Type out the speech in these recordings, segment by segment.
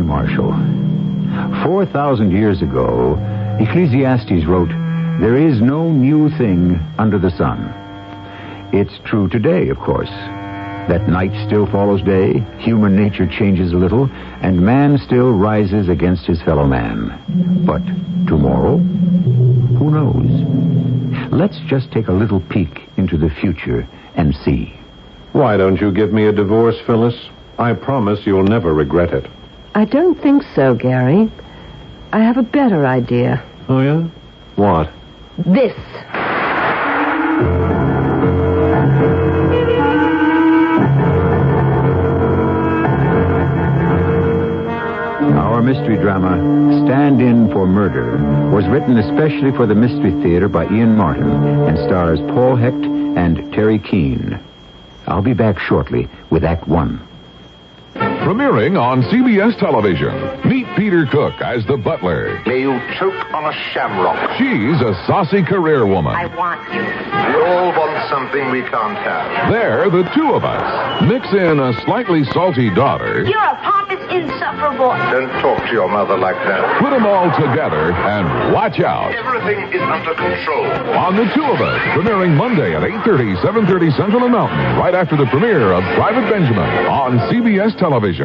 Marshal. 4,000 years ago, Ecclesiastes wrote, "There is no new thing under the sun." It's true today, of course, that night still follows day, human nature changes a little, and man still rises against his fellow man. But tomorrow? Who knows? Let's just take a little peek into the future and see. Why don't you give me a divorce, Phyllis? I promise you'll never regret it. I don't think so, Gary. I have a better idea. Oh, yeah? What? This. Our mystery drama, Stand In for Murder, was written especially for the Mystery Theater by Ian Martin and stars Paul Hecht and Terry Keane. I'll be back shortly with Act One. Premiering on CBS television. Meet Peter Cook as the butler. May you choke on a shamrock. She's a saucy career woman. I want you. We all want something we can't have. There, the two of us. Mix in a slightly salty daughter. You're a pompous, insufferable. Don't talk to your mother like that. Put them all together and watch out. Everything is under control. On The Two of Us, premiering Monday at 8:30, 7:30 Central and Mountain, right after the premiere of Private Benjamin on CBS television.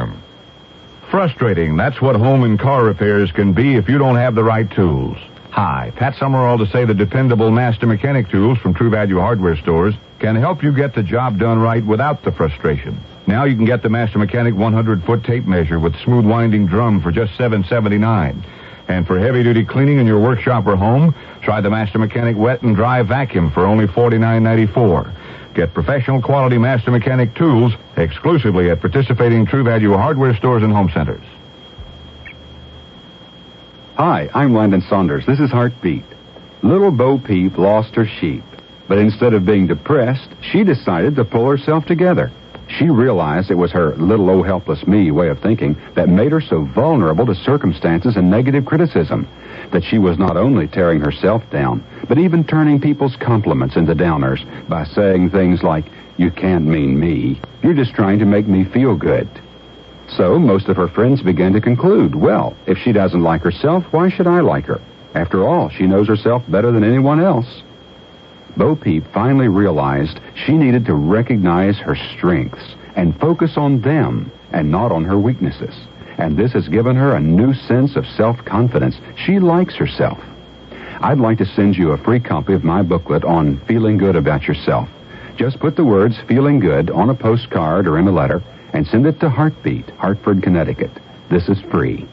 Frustrating. That's what home and car repairs can be if you don't have the right tools. Hi, Pat Summerall to say the dependable Master Mechanic tools from True Value Hardware stores can help you get the job done right without the frustration. Now you can get the Master Mechanic 100-foot tape measure with smooth winding drum for just $7.79. And for heavy-duty cleaning in your workshop or home, try the Master Mechanic Wet and Dry Vacuum for only $49.94. Get professional quality Master Mechanic tools exclusively at participating True Value Hardware stores and home centers. Hi, I'm Landon Saunders. This is Heartbeat. Little Bo Peep lost her sheep, but instead of being depressed, she decided to pull herself together. She realized it was her little oh helpless me way of thinking that made her so vulnerable to circumstances and negative criticism, that she was not only tearing herself down, but even turning people's compliments into downers by saying things like, "You can't mean me. You're just trying to make me feel good." So most of her friends began to conclude, well, if she doesn't like herself, why should I like her? After all, she knows herself better than anyone else. Bo Peep finally realized she needed to recognize her strengths and focus on them and not on her weaknesses. And this has given her a new sense of self-confidence. She likes herself. I'd like to send you a free copy of my booklet on feeling good about yourself. Just put the words "feeling good" on a postcard or in a letter and send it to Heartbeat, Hartford, Connecticut. This is free.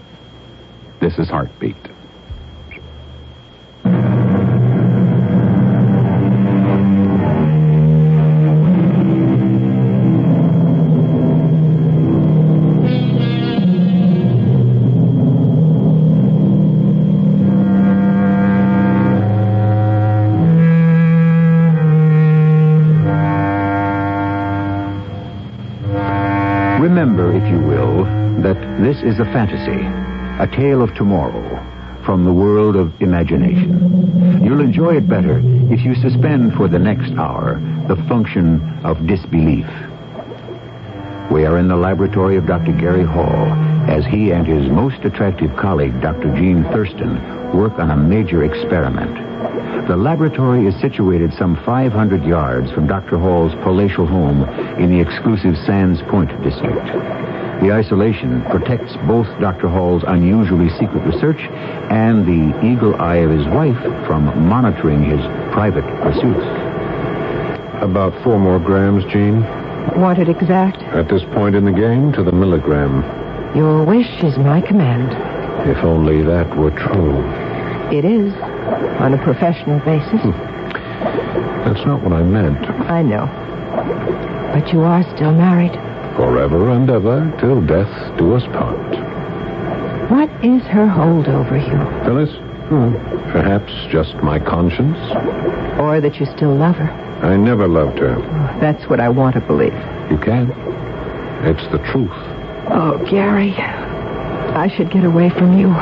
This is Heartbeat. Remember, if you will, that this is a fantasy, a tale of tomorrow from the world of imagination. You'll enjoy it better if you suspend for the next hour the function of disbelief. We are in the laboratory of Dr. Gary Hall as he and his most attractive colleague, Dr. Jean Thurston, work on a major experiment. The laboratory is situated some 500 yards from Dr. Hall's palatial home in the exclusive Sands Point district. The isolation protects both Dr. Hall's unusually secret research and the eagle eye of his wife from monitoring his private pursuits. About 4 more grams, Jean. Want it exact? At this point in the game, to the milligram. Your wish is my command. If only that were true. It is, on a professional basis. That's not what I meant. I know. But you are still married. Forever and ever, till death do us part. What is her hold over you? Phyllis? Perhaps just my conscience. Or that you still love her? I never loved her. Oh, that's what I want to believe. You can. It's the truth. Oh, Gary, I should get away from you.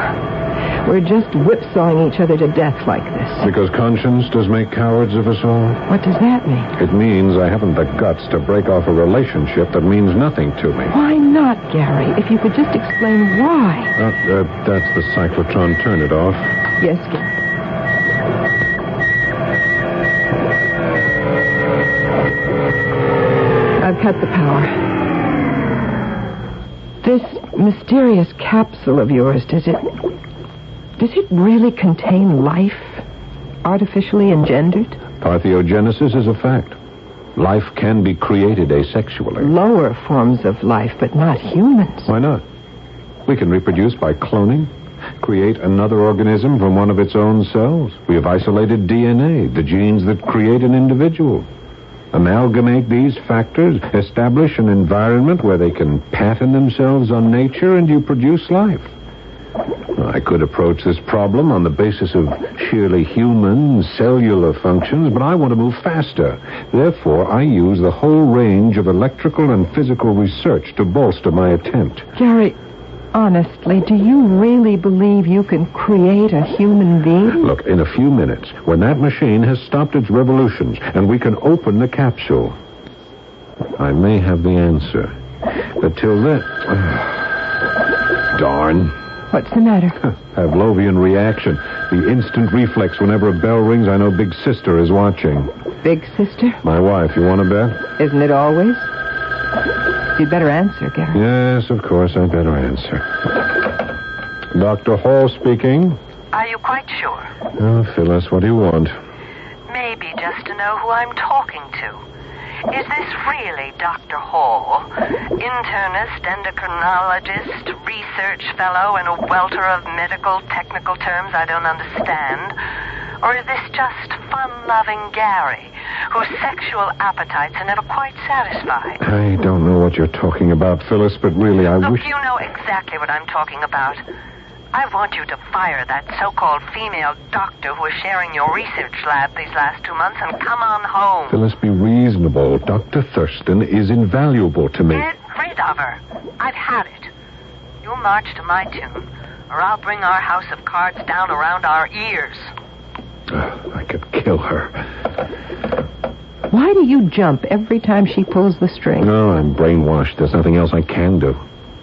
We're just whipsawing each other to death like this. Because conscience does make cowards of us all? What does that mean? It means I haven't the guts to break off a relationship that means nothing to me. Why not, Gary? If you could just explain why. That's the cyclotron. Turn it off. Yes, Gary. I've cut the power. This mysterious capsule of yours, does it really contain life? Artificially engendered? Parthenogenesis is a fact. Life can be created asexually. Lower forms of life, but not humans. Why not? We can reproduce by cloning, create another organism from one of its own cells. We have isolated DNA, the genes that create an individual. Amalgamate these factors, establish an environment where they can pattern themselves on nature, and you produce life. I could approach this problem on the basis of sheerly human cellular functions, but I want to move faster. Therefore, I use the whole range of electrical and physical research to bolster my attempt. Gary, honestly, do you really believe you can create a human being? Look, in a few minutes, when that machine has stopped its revolutions and we can open the capsule, I may have the answer. But till then... Darn. What's the matter? Pavlovian reaction. The instant reflex whenever a bell rings, I know Big Sister is watching. Big Sister? My wife, you want to bet? Isn't it always? You'd better answer, Gary. Yes, of course, I'd better answer. Dr. Hall speaking. Are you quite sure? Oh, Phyllis, what do you want? Maybe just to know who I'm talking to. Is this really Dr. Hall, internist, endocrinologist, research fellow, and a welter of medical technical terms I don't understand? Or is this just fun-loving Gary, whose sexual appetites are never quite satisfied? I don't know what you're talking about, Phyllis, but really I wish... Look, you know exactly what I'm talking about. I want you to fire that so-called female doctor who is sharing your research lab these last 2 months and come on home. Phyllis, be reasonable. Dr. Thurston is invaluable to me. Get rid of her. I've had it. You'll march to my tune, or I'll bring our house of cards down around our ears. I could kill her. Why do you jump every time she pulls the string? No, I'm brainwashed. There's nothing else I can do.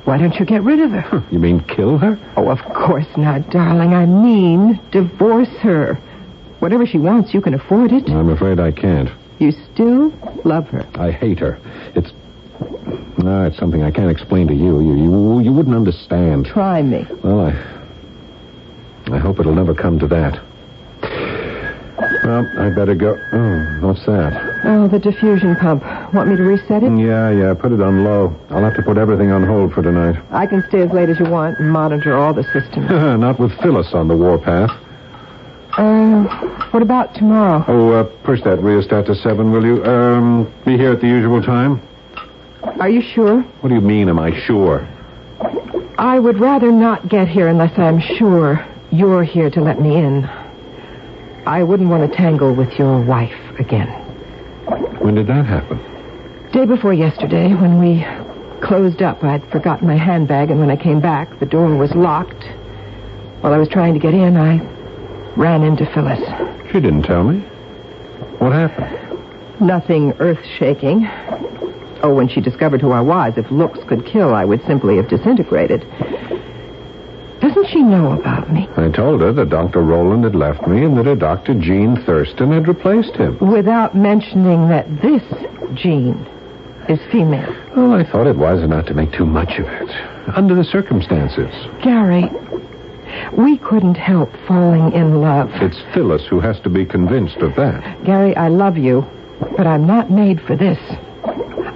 Why don't you get rid of her? You mean kill her? Oh, of course not, darling. I mean divorce her. Whatever she wants, you can afford it. I'm afraid I can't. You still love her. I hate her. It's something I can't explain to you. You wouldn't understand. Try me. Well, I hope it'll never come to that. Well, I better go. Oh, what's that? Oh, the diffusion pump. Want me to reset it? Yeah, put it on low. I'll have to put everything on hold for tonight. I can stay as late as you want and monitor all the systems. Not with Phyllis on the warpath. What about tomorrow? Oh, push that rheostat to 7, will you? Be here at the usual time? Are you sure? What do you mean, am I sure? I would rather not get here unless I'm sure you're here to let me in. I wouldn't want to tangle with your wife again. When did that happen? Day before yesterday, when we closed up. I'd forgotten my handbag, and when I came back, the door was locked. While I was trying to get in, I ran into Phyllis. She didn't tell me. What happened? Nothing earth-shaking. Oh, when she discovered who I was, if looks could kill, I would simply have disintegrated. Doesn't she know about me? I told her that Dr. Rowland had left me and that a Dr. Gene Thurston had replaced him. Without mentioning that this Gene is female. Well, I thought it wise not to make too much of it. Under the circumstances. Gary, we couldn't help falling in love. It's Phyllis who has to be convinced of that. Gary, I love you, but I'm not made for this.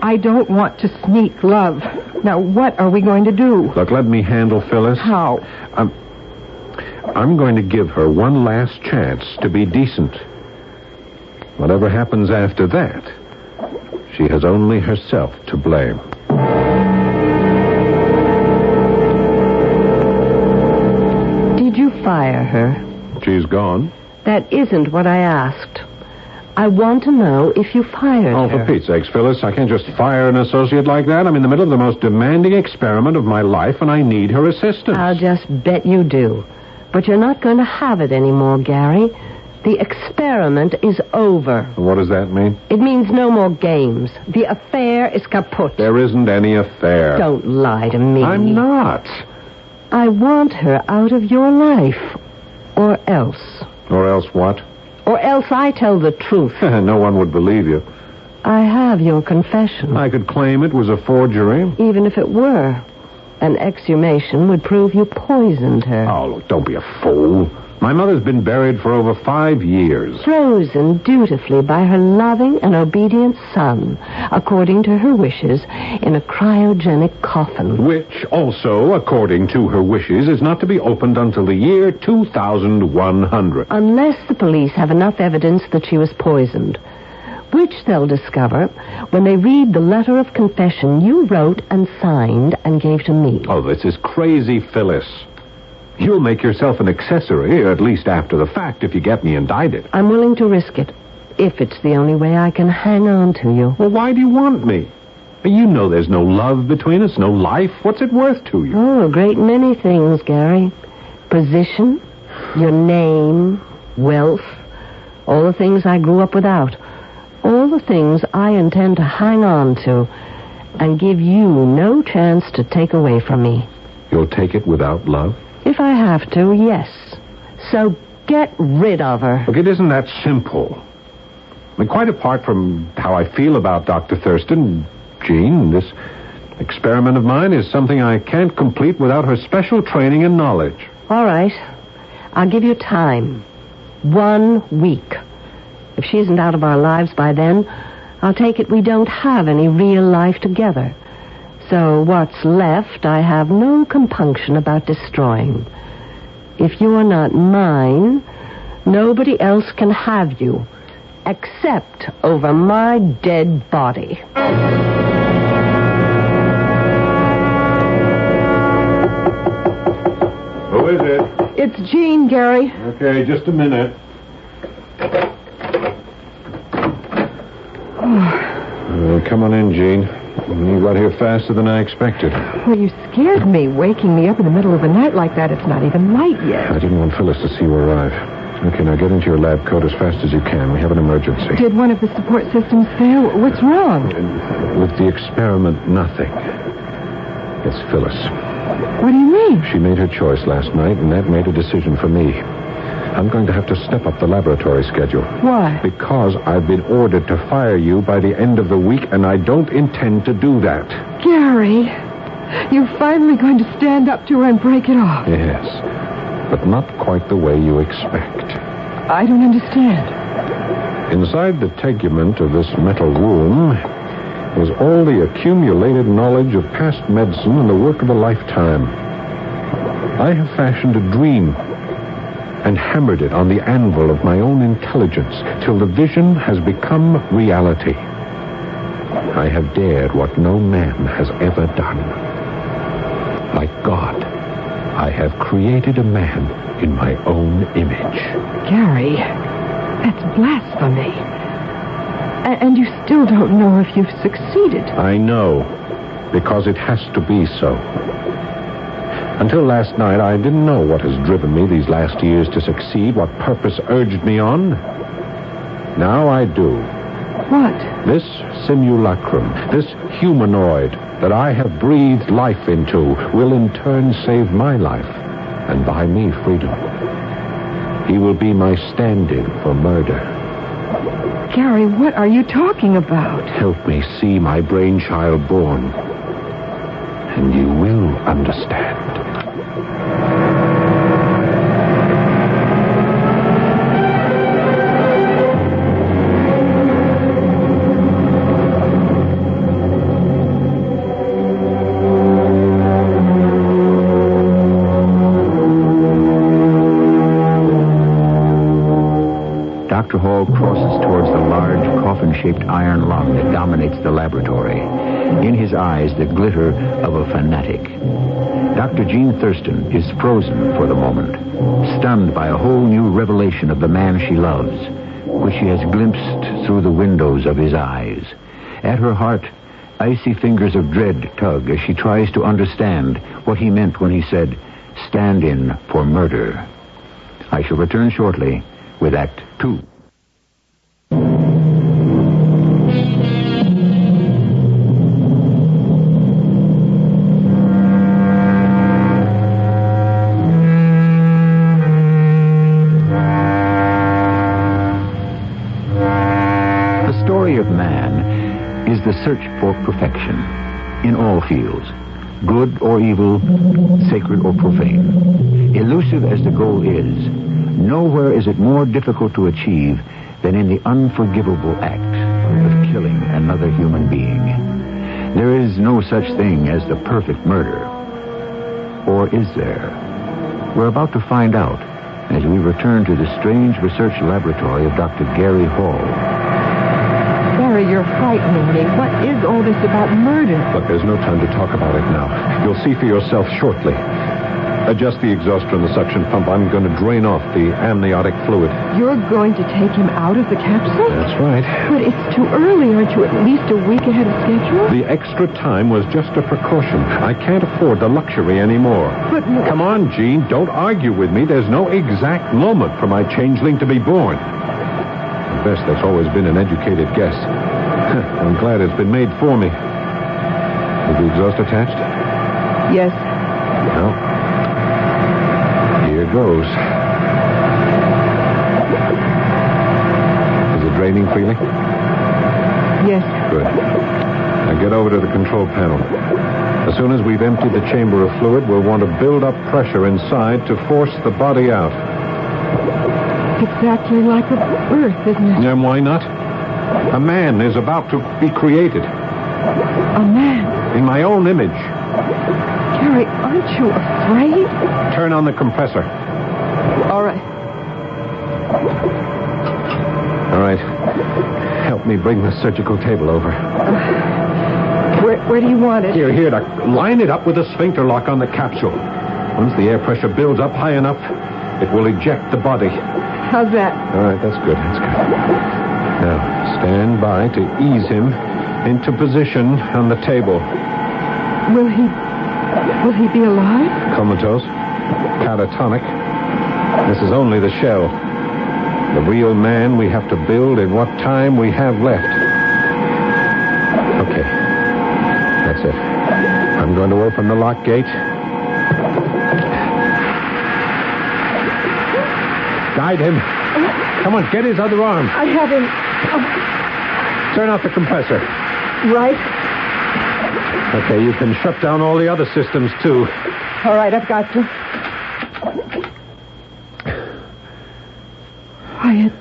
I don't want to sneak love. Now, what are we going to do? Look, let me handle Phyllis. How? I'm going to give her one last chance to be decent. Whatever happens after that, she has only herself to blame. Did you fire her? She's gone. That isn't what I asked. I want to know if you fired her. Oh, for Pete's sakes, Phyllis, I can't just fire an associate like that. I'm in the middle of the most demanding experiment of my life, and I need her assistance. I'll just bet you do. But you're not going to have it anymore, Gary. The experiment is over. What does that mean? It means no more games. The affair is kaput. There isn't any affair. Don't lie to me. I'm not. I want her out of your life. Or else. Or else what? Or else I tell the truth. No one would believe you. I have your confession. I could claim it was a forgery. Even if it were. An exhumation would prove you poisoned her. Oh, look, don't be a fool. My mother's been buried for over 5 years. Frozen dutifully by her loving and obedient son, according to her wishes, in a cryogenic coffin. Which also, according to her wishes, is not to be opened until the year 2100. Unless the police have enough evidence that she was poisoned. Which they'll discover when they read the letter of confession you wrote and signed and gave to me. Oh, this is crazy, Phyllis. You'll make yourself an accessory, at least after the fact, if you get me indicted. I'm willing to risk it, if it's the only way I can hang on to you. Well, why do you want me? You know there's no love between us, no life. What's it worth to you? Oh, a great many things, Gary. Position, your name, wealth, all the things I grew up without. All the things I intend to hang on to and give you no chance to take away from me. You'll take it without love? If I have to, yes. So get rid of her. Look, it isn't that simple. I mean, quite apart from how I feel about Dr. Thurston, Jean, this experiment of mine is something I can't complete without her special training and knowledge. All right. I'll give you time. 1 week. If she isn't out of our lives by then, I'll take it we don't have any real life together. So what's left, I have no compunction about destroying. If you're not mine, nobody else can have you, except over my dead body. Who is it? It's Jean, Gary. Okay, just a minute. Come on in, Jean. You got here faster than I expected. Well, you scared me, waking me up in the middle of the night like that. It's not even light yet. I didn't want Phyllis to see you arrive. Okay, now get into your lab coat as fast as you can. We have an emergency. Did one of the support systems fail? What's wrong? With the experiment, nothing. It's Phyllis. What do you mean? She made her choice last night, and that made a decision for me. I'm going to have to step up the laboratory schedule. Why? Because I've been ordered to fire you by the end of the week, and I don't intend to do that. Gary, you're finally going to stand up to her and break it off. Yes, but not quite the way you expect. I don't understand. Inside the tegument of this metal room is all the accumulated knowledge of past medicine and the work of a lifetime. I have fashioned a dream and hammered it on the anvil of my own intelligence till the vision has become reality. I have dared what no man has ever done. Like God, I have created a man in my own image. Gary, that's blasphemy. And you still don't know if you've succeeded. I know, because it has to be so. Until last night, I didn't know what has driven me these last years to succeed, what purpose urged me on. Now I do. What? This simulacrum, this humanoid that I have breathed life into, will in turn save my life and buy me freedom. He will be my stand-in for murder. Gary, what are you talking about? Help me see my brainchild born, and you will understand. Dr. Hall crosses towards the large coffin-shaped iron lung that dominates the laboratory. In his eyes, the glitter of a fanatic. Dr. Jean Thurston is frozen for the moment, stunned by a whole new revelation of the man she loves, which she has glimpsed through the windows of his eyes. At her heart, icy fingers of dread tug as she tries to understand what he meant when he said, "Stand in for murder." I shall return shortly with Act 2. The story of man is the search for perfection in all fields, good or evil, sacred or profane. Elusive as the goal is, nowhere is it more difficult to achieve than in the unforgivable act of killing another human being. There is no such thing as the perfect murder. Or is there? We're about to find out as we return to the strange research laboratory of Dr. Gary Hall. Gary, you're frightening me. What is all this about murder? Look, there's no time to talk about it now. You'll see for yourself shortly. Adjust the exhauster and the suction pump. I'm going to drain off the amniotic fluid. You're going to take him out of the capsule? That's right. But it's too early. Aren't you at least a week ahead of schedule? The extra time was just a precaution. I can't afford the luxury anymore. But... Come on, Jean. Don't argue with me. There's no exact moment for my changeling to be born. At best, that's always been an educated guess. I'm glad it's been made for me. Is the exhaust attached? Yes. Well, here goes. Is it draining freely? Yes. Good. Now get over to the control panel. As soon as we've emptied the chamber of fluid, we'll want to build up pressure inside to force the body out. Exactly like a birth, isn't it? And why not? A man is about to be created. A man? In my own image. Gary, aren't you afraid? Turn on the compressor. All right. All right. Help me bring the surgical table over. Where do you want it? Here. Now, line it up with a sphincter lock on the capsule. Once the air pressure builds up high enough, it will eject the body. How's that? All right, that's good. Now, stand by to ease him into position on the table. Will he be alive? Comatose. Catatonic. This is only the shell. The real man we have to build in what time we have left. Okay. That's it. I'm going to open the lock gate. Guide him. Come on, get his other arm. I have him. Turn off the compressor. Right. Okay, you can shut down all the other systems, too. All right, I've got to. Wyatt,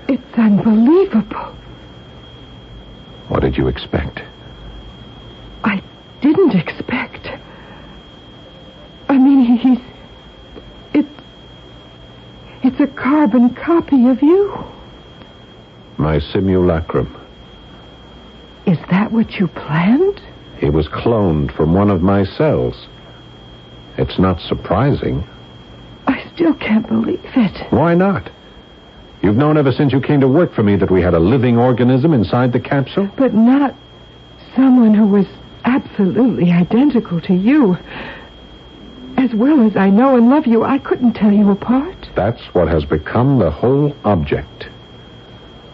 it's unbelievable. What did you expect? I didn't expect. I mean, it's a carbon copy of you. My simulacrum. Is that what you planned? He was cloned from one of my cells. It's not surprising. I still can't believe it. Why not? You've known ever since you came to work for me that we had a living organism inside the capsule? But not someone who was absolutely identical to you. As well as I know and love you, I couldn't tell you apart. That's what has become the whole object.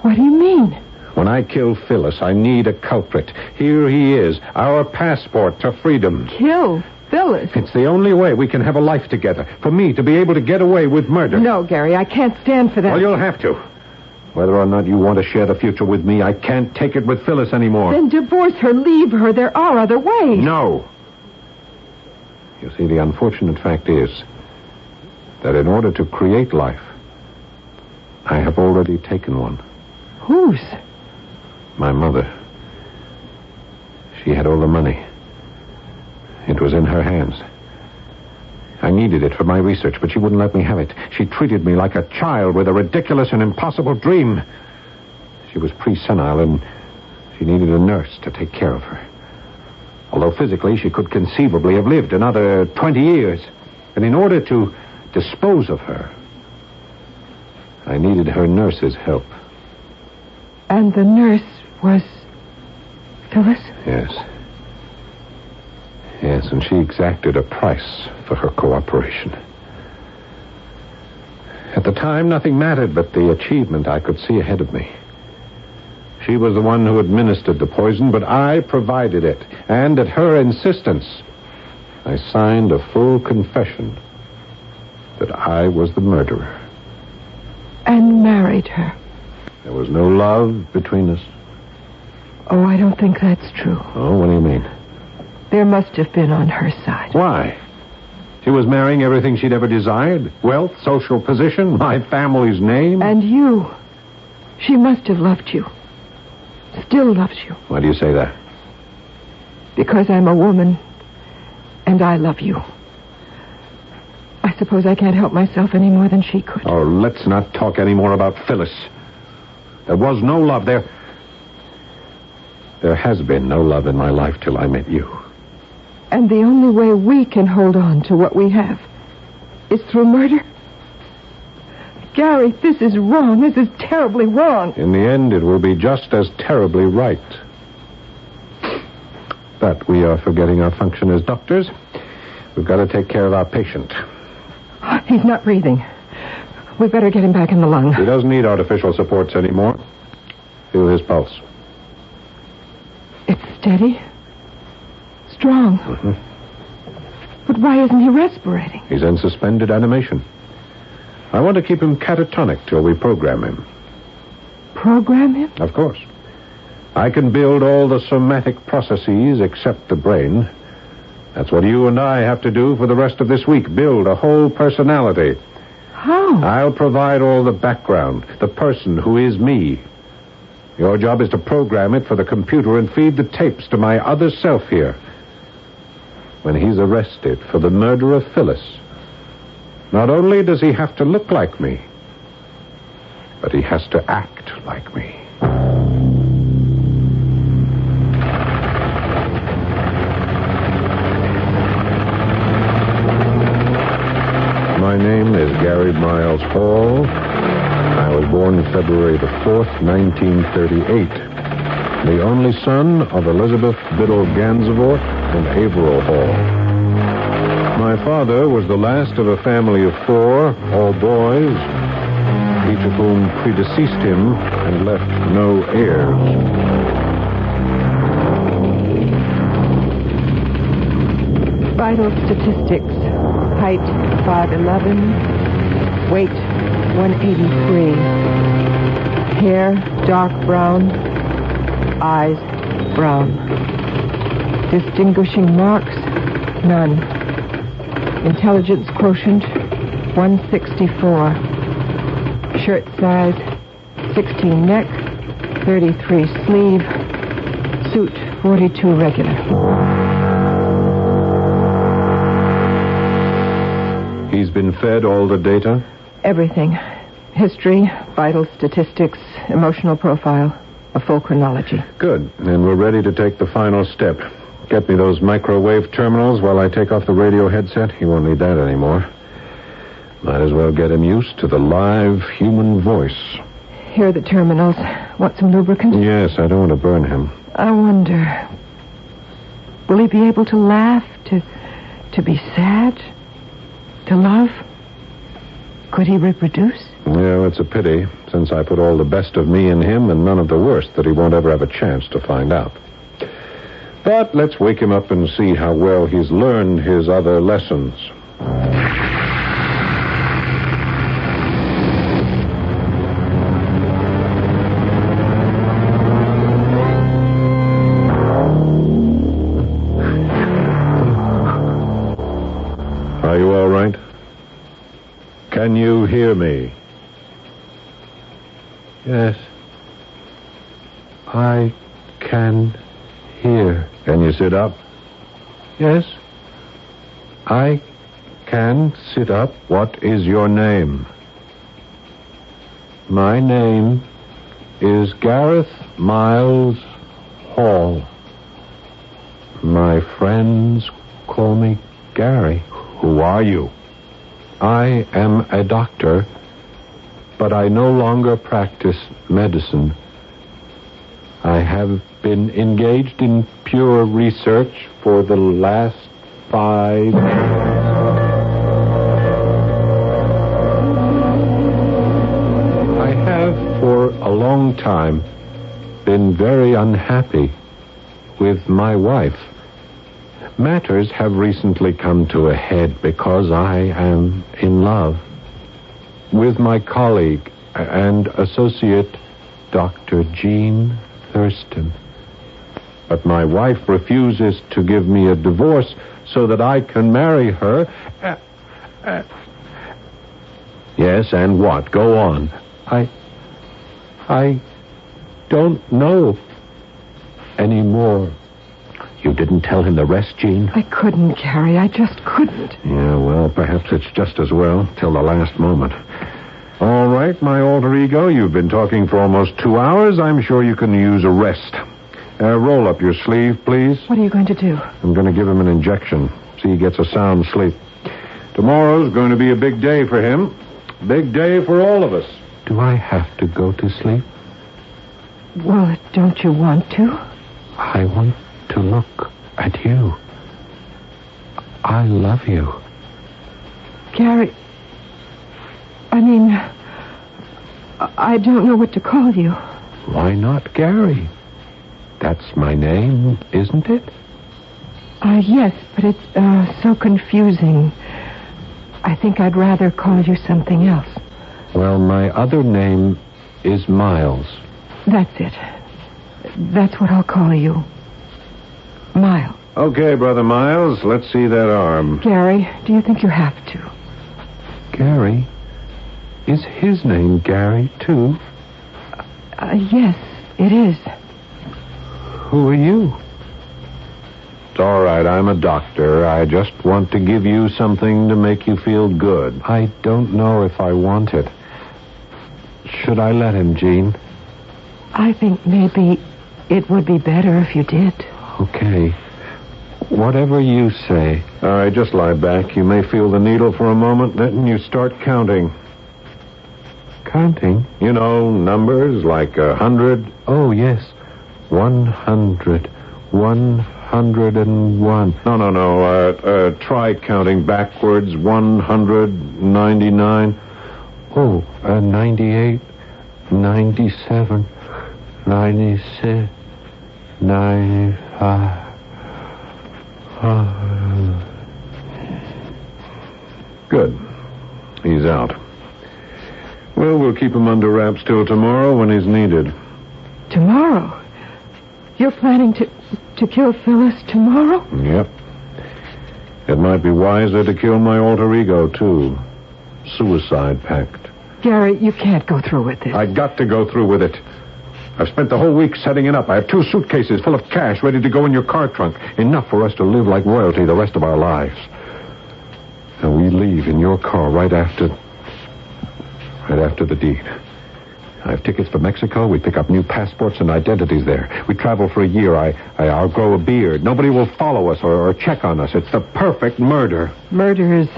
What do you mean? When I kill Phyllis, I need a culprit. Here he is, our passport to freedom. Kill Phyllis? It's the only way we can have a life together. For me to be able to get away with murder. No, Gary, I can't stand for that. Well, you'll have to. Whether or not you want to share the future with me, I can't take it with Phyllis anymore. Then divorce her, leave her. There are other ways. No. You see, the unfortunate fact is that in order to create life, I have already taken one. Whose? My mother. She had all the money. It was in her hands. I needed it for my research, but she wouldn't let me have it. She treated me like a child with a ridiculous and impossible dream. She was pre-senile, and she needed a nurse to take care of her. Although physically she could conceivably have lived another 20 years. And in order to dispose of her, I needed her nurse's help. And the nurse was Phyllis? Yes. Yes, and she exacted a price for her cooperation. At the time, nothing mattered but the achievement I could see ahead of me. She was the one who administered the poison, but I provided it. And at her insistence, I signed a full confession that I was the murderer. And married her. There was no love between us. Oh, I don't think that's true. Oh, what do you mean? There must have been on her side. Why? She was marrying everything she'd ever desired. Wealth, social position, my family's name. And you. She must have loved you. Still loves you. Why do you say that? Because I'm a woman, and I love you. I suppose I can't help myself any more than she could. Oh, let's not talk any more about Phyllis. There was no love there. There has been no love in my life till I met you. And the only way we can hold on to what we have is through murder? Gary, this is wrong. This is terribly wrong. In the end, it will be just as terribly right. But we are forgetting our function as doctors. We've got to take care of our patient. He's not breathing. We better get him back in the lung. He doesn't need artificial supports anymore. Feel his pulse. It's steady. Strong. Mm-hmm. But why isn't he respirating? He's in suspended animation. I want to keep him catatonic till we program him. Program him? Of course. I can build all the somatic processes except the brain. That's what you and I have to do for the rest of this week. Build a whole personality. How? I'll provide all the background, the person who is me. Your job is to program it for the computer and feed the tapes to my other self here. When he's arrested for the murder of Phyllis, not only does he have to look like me, but he has to act like me. My name is Gary Miles Hall. I was born February the 4th, 1938. The only son of Elizabeth Biddle Gansevoort and Averill Hall. My father was the last of a family of 4, all boys, each of whom predeceased him and left no heirs. Vital statistics. Height 5'11", weight 183. Hair dark brown, eyes brown. Distinguishing marks, none. Intelligence quotient 164. Shirt size 16 neck, 33 sleeve. Suit 42 regular. He's been fed all the data? Everything. History, vital statistics, emotional profile, a full chronology. Good. And we're ready to take the final step. Get me those microwave terminals while I take off the radio headset. He won't need that anymore. Might as well get him used to the live human voice. Here are the terminals. Want some lubricant? Yes, I don't want to burn him. I wonder, will he be able to laugh, to be sad, to love? Could he reproduce? Yeah, it's a pity, since I put all the best of me in him and none of the worst that he won't ever have a chance to find out. But let's wake him up and see how well he's learned his other lessons. Are you all right? Can you hear me? Yes. I can hear. Can you sit up? Yes. I can sit up. What is your name? My name is Gareth Miles Hall. My friends call me Gary. Who are you? I am a doctor, but I no longer practice medicine. I have been engaged in pure research for the last 5 years. been very unhappy with my wife. Matters have recently come to a head because I am in love with my colleague and associate, Dr. Jean Thurston. But my wife refuses to give me a divorce so that I can marry her. Yes, and what? Go on. I don't know anymore. You didn't tell him the rest, Jean? I couldn't, Gary. I just couldn't. Yeah, well, perhaps it's just as well, till the last moment. All right, my alter ego, you've been talking for almost 2 hours. I'm sure you can use a rest. Roll up your sleeve, please. What are you going to do? I'm going to give him an injection. See he gets a sound sleep. Tomorrow's going to be a big day for him. Big day for all of us. Do I have to go to sleep? Well, don't you want to? I want to look at you. I love you. Gary, I mean, I don't know what to call you. Why not Gary? That's my name, isn't it? Yes, but it's so confusing. I think I'd rather call you something else. Well, my other name is Miles. That's it. That's what I'll call you. Miles. Okay, Brother Miles, let's see that arm. Gary, do you think you have to? Gary? Is his name Gary, too? Yes, it is. Who are you? It's all right, I'm a doctor. I just want to give you something to make you feel good. I don't know if I want it. Should I let him, Jean? I think maybe it would be better if you did. Okay. Whatever you say. All right, just lie back. You may feel the needle for a moment, then you start counting. Counting? You know, numbers like 100. Oh, yes. 100. 101. No. Try counting backwards. 199. Oh, 98. 97. 96. 95. Good. He's out. Well, we'll keep him under wraps till tomorrow when he's needed. Tomorrow? You're planning to kill Phyllis tomorrow? Yep. It might be wiser to kill my alter ego, too. Suicide pact. Gary, you can't go through with this. I got to go through with it. I've spent the whole week setting it up. I have 2 suitcases full of cash ready to go in your car trunk. Enough for us to live like royalty the rest of our lives. And we leave in your car right after the deed. I have tickets for Mexico. We pick up new passports and identities there. We travel for a year. I'll grow a beard. Nobody will follow us or check on us. It's the perfect murder. Murder is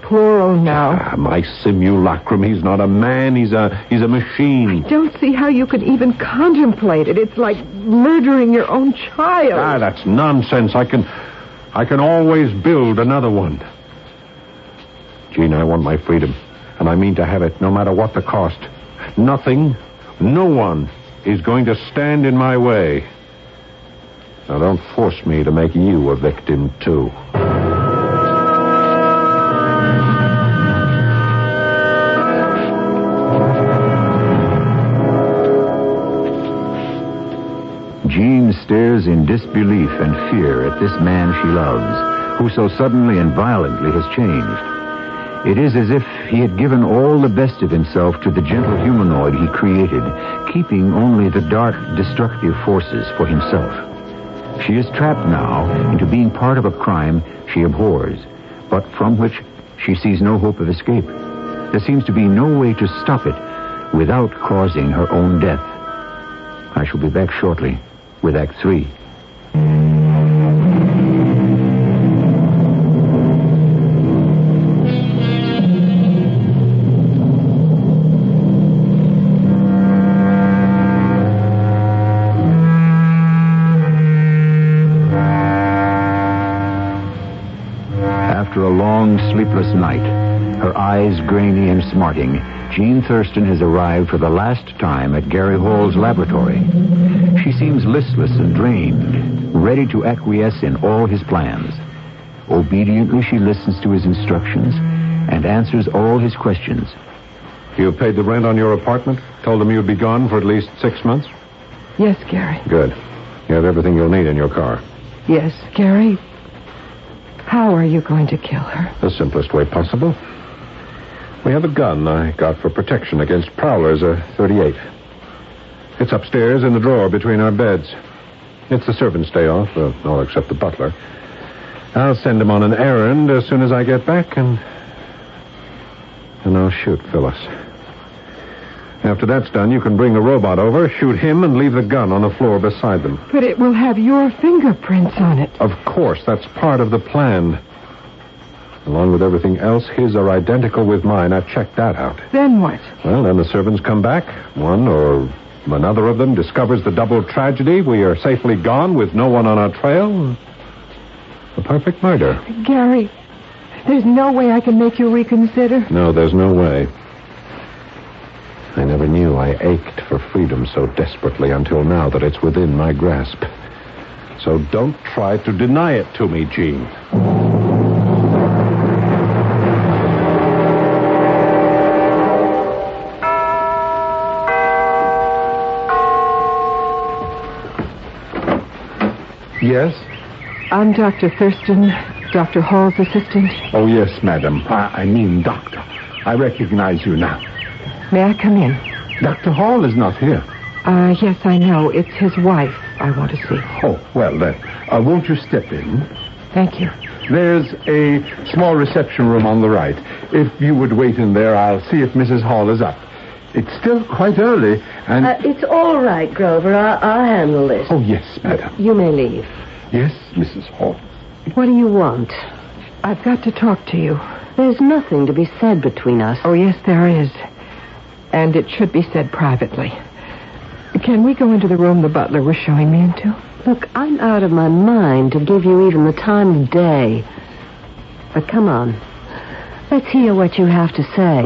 plural now. My simulacrum. He's not a man. He's a machine. I don't see how you could even contemplate it. It's like murdering your own child. That's nonsense. I can always build another one. Jean, I want my freedom. And I mean to have it no matter what the cost. Nothing, no one is going to stand in my way. Now don't force me to make you a victim, too. Jean stares in disbelief and fear at this man she loves, who so suddenly and violently has changed. It is as if he had given all the best of himself to the gentle humanoid he created, keeping only the dark, destructive forces for himself. She is trapped now into being part of a crime she abhors, but from which she sees no hope of escape. There seems to be no way to stop it without causing her own death. I shall be back shortly with Act 3. After a long, sleepless night, her eyes grainy and smarting, Jean Thurston has arrived for the last time at Gary Hall's laboratory. She seems listless and drained, ready to acquiesce in all his plans. Obediently, she listens to his instructions and answers all his questions. You paid the rent on your apartment? Told them you'd be gone for at least 6 months? Yes, Gary. Good. You have everything you'll need in your car. Yes, Gary. How are you going to kill her? The simplest way possible. We have a gun I got for protection against prowlers, a .38. It's upstairs in the drawer between our beds. It's the servant's day off, all except the butler. I'll send him on an errand as soon as I get back, and I'll shoot Phyllis. After that's done, you can bring the robot over, shoot him, and leave the gun on the floor beside them. But it will have your fingerprints on it. Of course, that's part of the plan. Along with everything else, his are identical with mine. I've checked that out. Then what? Well, then the servants come back. One or another of them discovers the double tragedy. We are safely gone with no one on our trail. A perfect murder. Gary, there's no way I can make you reconsider. No, there's no way. I never knew I ached for freedom so desperately until now that it's within my grasp. So don't try to deny it to me, Jean. Yes? I'm Dr. Thurston, Dr. Hall's assistant. Oh, yes, madam. I mean doctor. I recognize you now. May I come in? Dr. Hall is not here. Yes, I know. It's his wife I want to see. Oh, well then. Won't you step in? Thank you. There's a small reception room on the right. If you would wait in there, I'll see if Mrs. Hall is up. It's still quite early, and... It's all right, Grover. I'll handle this. Oh, yes, madam. You may leave. Yes, Mrs. Hall. What do you want? I've got to talk to you. There's nothing to be said between us. Oh, yes, there is. And it should be said privately. Can we go into the room the butler was showing me into? Look, I'm out of my mind to give you even the time of day. But come on. Let's hear what you have to say.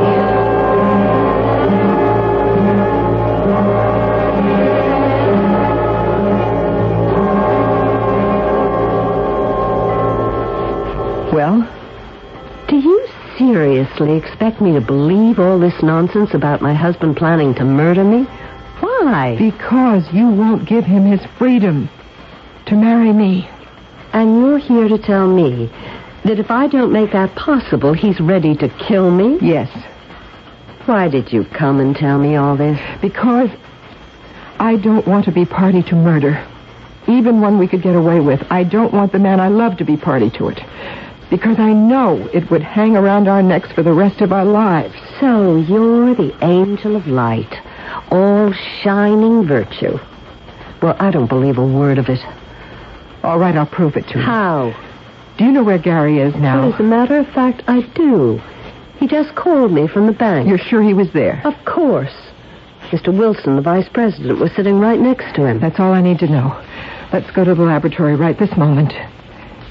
Well? Do you seriously expect me to believe all this nonsense about my husband planning to murder me? Why? Because you won't give him his freedom to marry me. And you're here to tell me that if I don't make that possible, he's ready to kill me? Yes. Why did you come and tell me all this? Because I don't want to be party to murder. Even one we could get away with. I don't want the man I love to be party to it. Because I know it would hang around our necks for the rest of our lives. So you're the angel of light, all shining virtue. Well, I don't believe a word of it. All right, I'll prove it to you. How? Do you know where Gary is now? Well, as a matter of fact, I do. He just called me from the bank. You're sure he was there? Of course. Mr. Wilson, the vice president, was sitting right next to him. That's all I need to know. Let's go to the laboratory right this moment.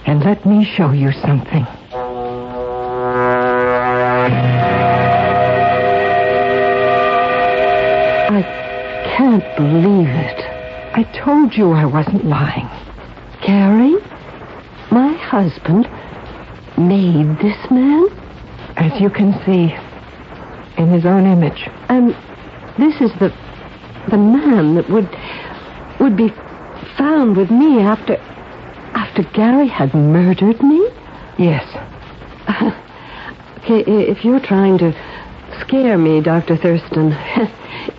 And let me show you something. I can't believe it. I told you I wasn't lying. Gary, my husband, made this man? As you can see, in his own image. And this is the man that would be found with me after Gary had murdered me? Yes. Okay, if you're trying to scare me, Dr. Thurston,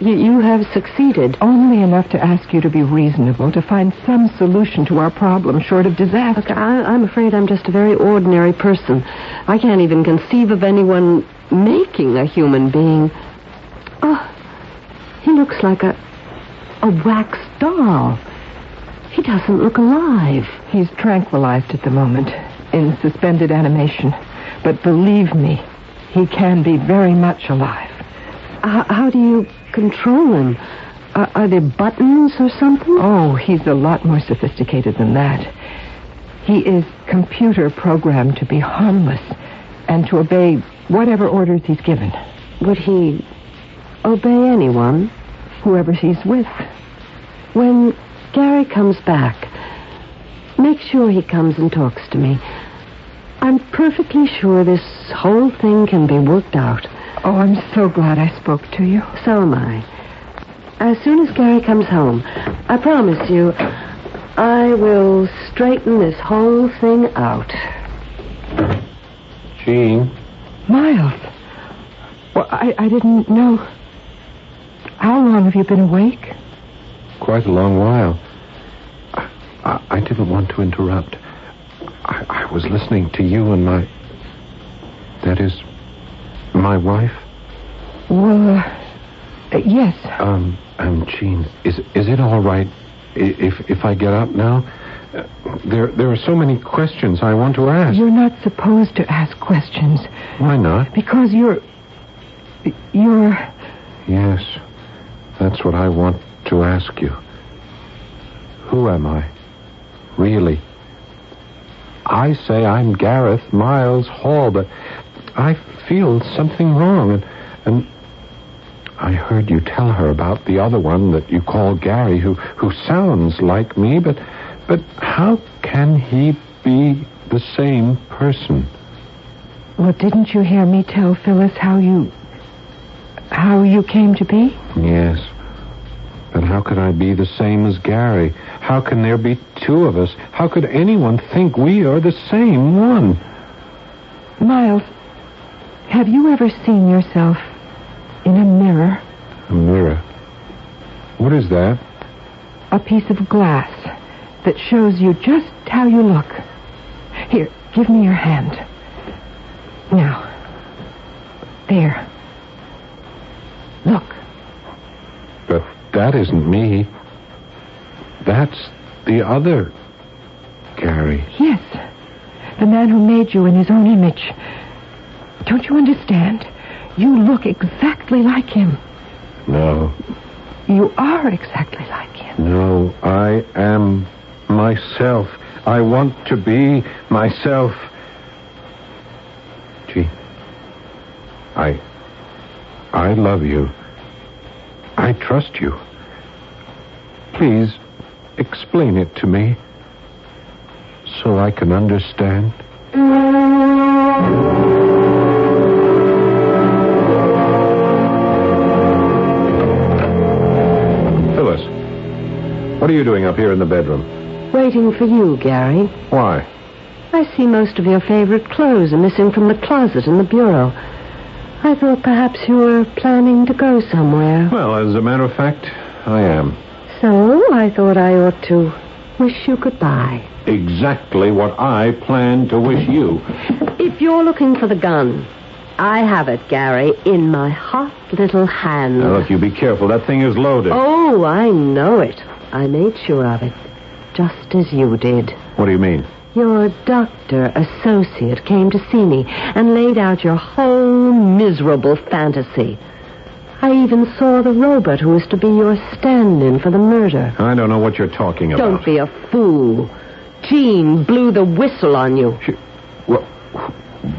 you have succeeded. Only enough to ask you to be reasonable, to find some solution to our problem short of disaster. Look, I'm afraid I'm just a very ordinary person. I can't even conceive of anyone making a human being. Oh, he looks like a wax doll. He doesn't look alive. He's tranquilized at the moment, in suspended animation. But believe me, he can be very much alive. How do you control him? Are there buttons or something? Oh, he's a lot more sophisticated than that. He is computer programmed to be harmless and to obey whatever orders he's given. Would he obey anyone, whoever she's with. When Gary comes back, make sure he comes and talks to me. I'm perfectly sure this whole thing can be worked out. Oh, I'm so glad I spoke to you. So am I. As soon as Gary comes home, I promise you, I will straighten this whole thing out. Jean? Miles. Well, I didn't know. How long have you been awake? Quite a long while. I didn't want to interrupt. I was listening to you and that is, my wife? Well, yes. Jean, is it all right if I get up now? There are so many questions I want to ask. You're not supposed to ask questions. Why not? Because you're... Yes, that's what I want to ask you. Who am I? Really? I say I'm Gareth Miles Hall, but I feel something wrong, and I heard you tell her about the other one that you call Gary, who sounds like me, but how can he be the same person? Well, didn't you hear me tell Phyllis how you came to be? Yes. But how could I be the same as Gary? How can there be two of us? How could anyone think we are the same one? Miles, have you ever seen yourself in a mirror? A mirror? What is that? A piece of glass that shows you just how you look. Here, give me your hand. Now. There. Look. But that isn't me. That's the other Gary. Yes. The man who made you in his own image. Don't you understand? You look exactly like him. No. You are exactly like him. No, I am myself. I want to be myself. Gee, I love you. I trust you. Please, explain it to me so I can understand. Phyllis, what are you doing up here in the bedroom? Waiting for you, Gary. Why? I see most of your favorite clothes are missing from the closet in the bureau. I thought perhaps you were planning to go somewhere. Well, as a matter of fact, I am. So I thought I ought to wish you goodbye. Exactly what I planned to wish you. If you're looking for the gun, I have it, Gary, in my hot little hand. Now, look, you be careful. That thing is loaded. Oh, I know it. I made sure of it, just as you did. What do you mean? Your doctor associate came to see me and laid out your whole miserable fantasy. I even saw the robot who was to be your stand-in for the murder. I don't know what you're talking about. Don't be a fool. Jean blew the whistle on you. Well,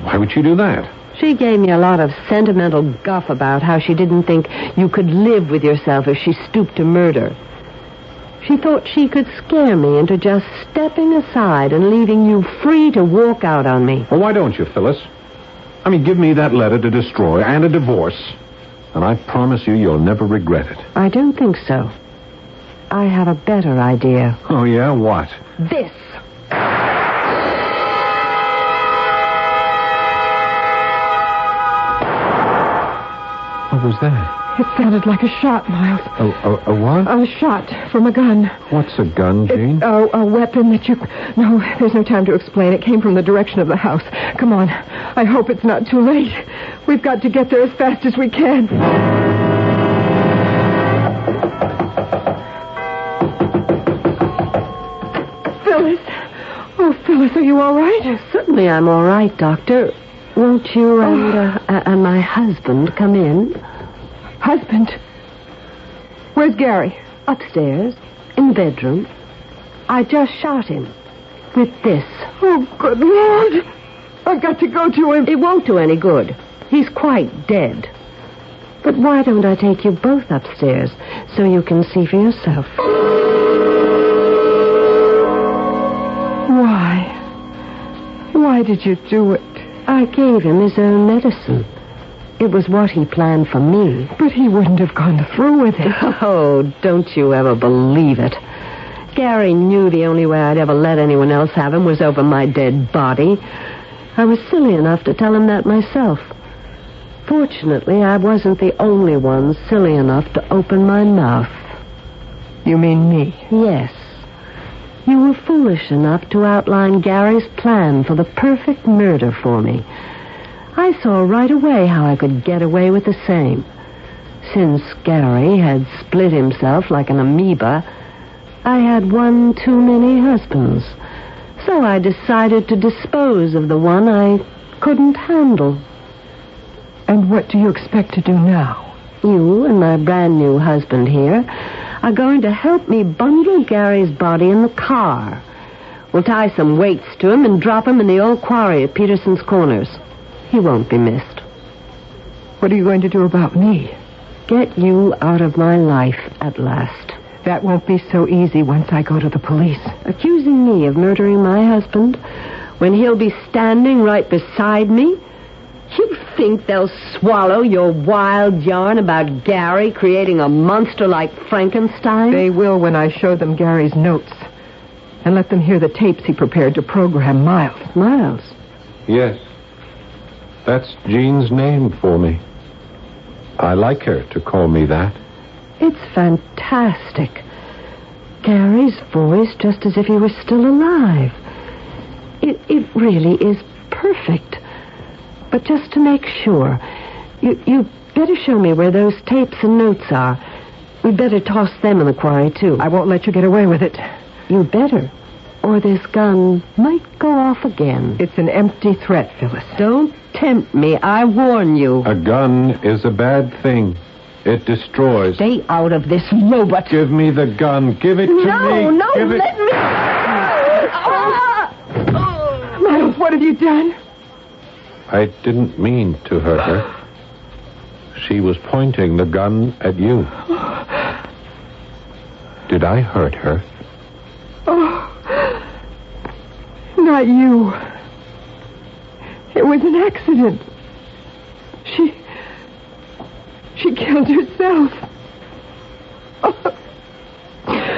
why would she do that? She gave me a lot of sentimental guff about how she didn't think you could live with yourself if she stooped to murder. She thought she could scare me into just stepping aside and leaving you free to walk out on me. Well, why don't you, Phyllis? I mean, give me that letter to destroy and a divorce, and I promise you'll never regret it. I don't think so. I have a better idea. Oh, yeah? What? This. What was that? It sounded like a shot, Miles. A what? A shot from a gun. What's a gun, Jean? A weapon that you... No, there's no time to explain. It came from the direction of the house. Come on. I hope it's not too late. We've got to get there as fast as we can. Phyllis. Oh, Phyllis, are you all right? Oh, certainly I'm all right, Doctor. Won't you and my husband come in? Husband? Where's Gary? Upstairs, in the bedroom. I just shot him. With this. Oh, good Lord. I've got to go to him. It won't do any good. He's quite dead. But why don't I take you both upstairs so you can see for yourself? Why? Why did you do it? I gave him his own medicine. It was what he planned for me. But he wouldn't have gone through with it. Oh, don't you ever believe it. Gary knew the only way I'd ever let anyone else have him was over my dead body. I was silly enough to tell him that myself. Fortunately, I wasn't the only one silly enough to open my mouth. You mean me? Yes. You were foolish enough to outline Gary's plan for the perfect murder for me. I saw right away how I could get away with the same. Since Gary had split himself like an amoeba, I had one too many husbands. So I decided to dispose of the one I couldn't handle. And what do you expect to do now? You and my brand new husband here are going to help me bundle Gary's body in the car. We'll tie some weights to him and drop him in the old quarry at Peterson's Corners. He won't be missed. What are you going to do about me? Get you out of my life at last. That won't be so easy once I go to the police. Accusing me of murdering my husband when he'll be standing right beside me? You think they'll swallow your wild yarn about Gary creating a monster like Frankenstein? They will when I show them Gary's notes and let them hear the tapes he prepared to program Miles. Miles? Yes. That's Jean's name for me. I like her to call me that. It's fantastic. Gary's voice just as if he was still alive. It really is perfect. But just to make sure, you better show me where those tapes and notes are. We'd better toss them in the quarry, too. I won't let you get away with it. You better. Or this gun might go off again. It's an empty threat, Phyllis. Don't tempt me. I warn you. A gun is a bad thing. It destroys. Stay out of this, robot. Give me the gun. Give it to me. No, Give let me. Miles, what have you done? I didn't mean to hurt her. She was pointing the gun at you. Did I hurt her? Oh, not you. It was an accident. She killed herself. Oh,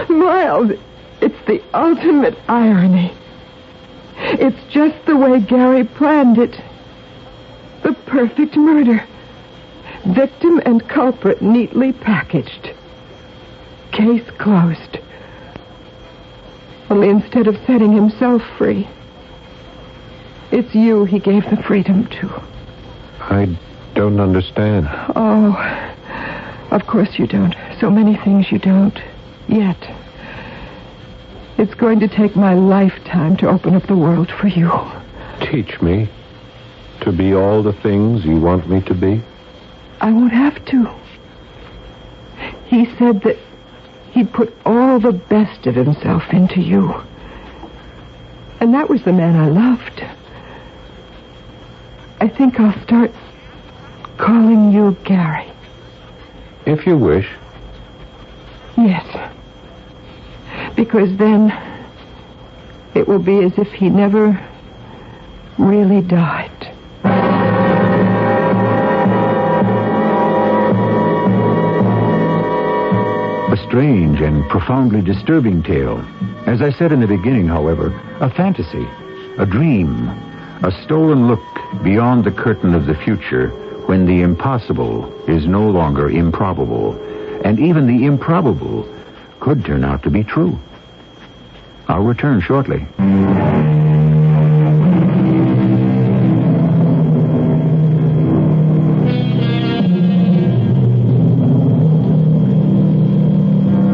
Miles, it's the ultimate irony. It's just the way Gary planned it. The perfect murder. Victim and culprit neatly packaged. Case closed. Only instead of setting himself free, it's you he gave the freedom to. I don't understand. Oh, of course you don't. So many things you don't. Yet. It's going to take my lifetime to open up the world for you. Teach me to be all the things you want me to be. I won't have to. He said that he'd put all the best of himself into you. And that was the man I loved. I think I'll start calling you Gary. If you wish. Yes. Because then it will be as if he never really died. A strange and profoundly disturbing tale. As I said in the beginning, however, a fantasy, a dream, a stolen look beyond the curtain of the future when the impossible is no longer improbable, and even the improbable could turn out to be true. I'll return shortly.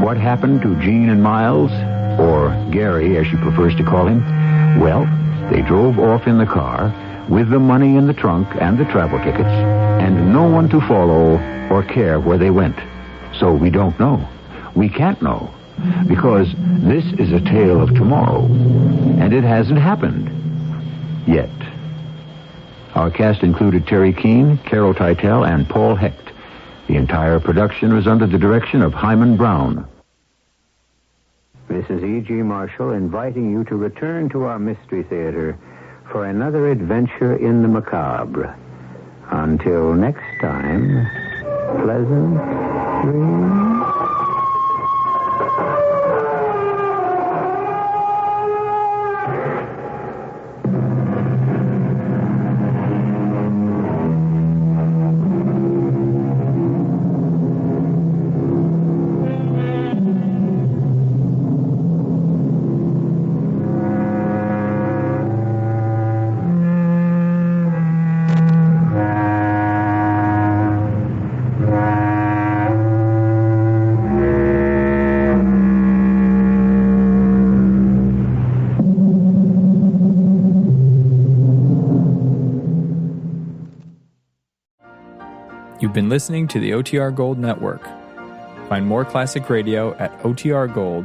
What happened to Jean and Miles, or Gary as she prefers to call him? Well, they drove off in the car with the money in the trunk and the travel tickets, and no one to follow or care where they went. So we don't know. We can't know, because this is a tale of tomorrow, and it hasn't happened yet. Our cast included Terry Keane, Carol Teitel, and Paul Hecht. The entire production was under the direction of Hyman Brown. This is E.G. Marshall inviting you to return to our Mystery Theater for another adventure in the macabre. Until next time, pleasant dreams. You've been listening to the OTR Gold Network. Find more classic radio at otrgold.com.